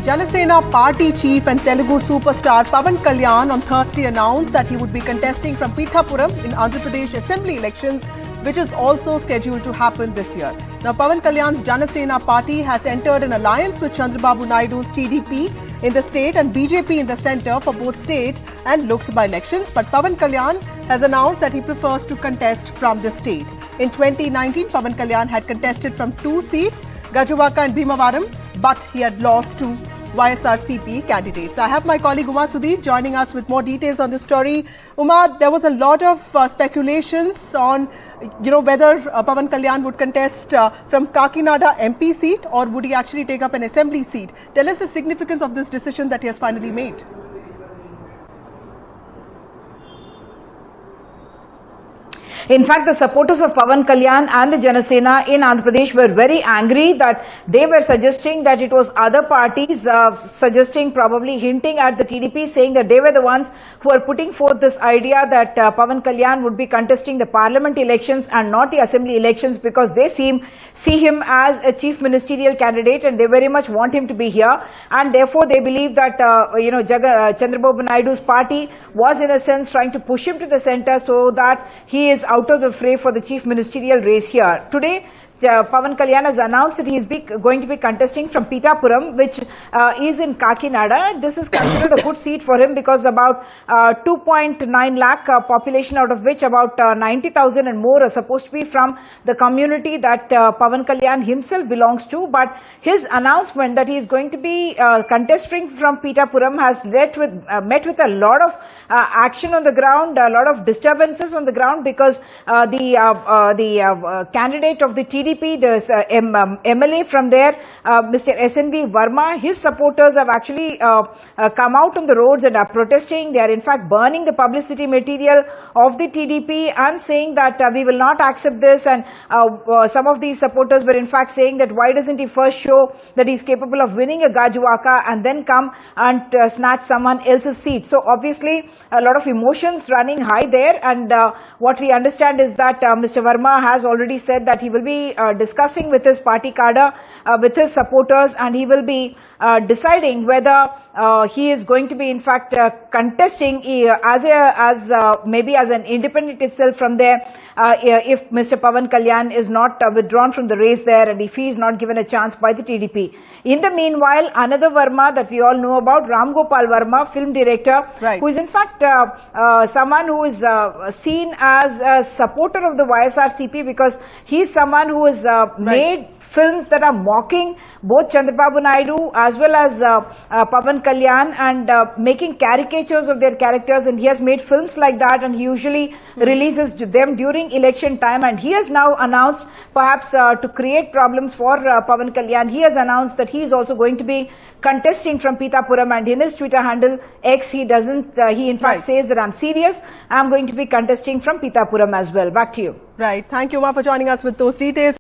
Jana Sena Party chief and Telugu superstar Pawan Kalyan on Thursday announced that he would be contesting from Pithapuram in Andhra Pradesh assembly elections, which is also scheduled to happen this year. Now, Pawan Kalyan's Jana Sena Party has entered an alliance with Chandrababu Naidu's TDP in the state and BJP in the centre for both state and Lok Sabha elections. But Pawan Kalyan has announced that he prefers to contest from the state. In 2019, Pawan Kalyan had contested from 2 seats, Gajuvaka and Bhimavaram, but he had lost to YSRCP candidates. I have my colleague Uma Sudeep joining us with more details on this story. Uma, there was a lot of speculations on, whether Pawan Kalyan would contest from Kakinada MP seat or would he actually take up an assembly seat. Tell us the significance of this decision that he has finally made. In fact, the supporters of Pawan Kalyan and the Jana Sena in Andhra Pradesh were very angry that they were suggesting that it was other parties probably hinting at the TDP, saying that they were the ones who are putting forth this idea that Pawan Kalyan would be contesting the parliament elections and not the assembly elections, because they see him as a chief ministerial candidate and they very much want him to be here, and therefore they believe that Chandrababu Naidu's party was in a sense trying to push him to the centre so that he is out of the fray for the chief ministerial race here. Today, Pawan Kalyan has announced that he is going to be contesting from Pithapuram, which is in Kakinada. This is considered a good seat for him because about 2.9 lakh population, out of which about 90,000 and more are supposed to be from the community that Pawan Kalyan himself belongs to. But his announcement that he is going to be contesting from Pithapuram has met with a lot of action on the ground, a lot of disturbances on the ground, because the candidate of the TDP, the MLA from there, Mr. SNV Verma, his supporters have actually come out on the roads and are protesting. They are in fact burning the publicity material of the TDP and saying that we will not accept this. And some of these supporters were in fact saying that why doesn't he first show that he is capable of winning a Gajuvaka and then come and snatch someone else's seat. So obviously a lot of emotions running high there, and what we understand is that Mr. Verma has already said that he will be discussing with his party cadre, with his supporters, and he will be deciding whether he is going to be in fact contesting maybe as an independent itself from there, if Mr. Pawan Kalyan is not withdrawn from the race there and if he is not given a chance by the TDP. In the meanwhile, another Verma that we all know about, Ram Gopal Verma, film director, right, who is in fact someone who is seen as a supporter of the YSRCP, because he is someone who has made films that are mocking both Chandrababu Naidu as well as Pawan Kalyan and making caricatures of their characters, and he has made films like that, and he usually releases them during election time. And he has now announced, perhaps to create problems for Pawan Kalyan, he has announced that he is also going to be contesting from Pithapuram, and in his Twitter handle X, he in fact says that I'm serious, I'm going to be contesting from Pithapuram as well. Back to you. Right. Thank you, Ma, for joining us with those details.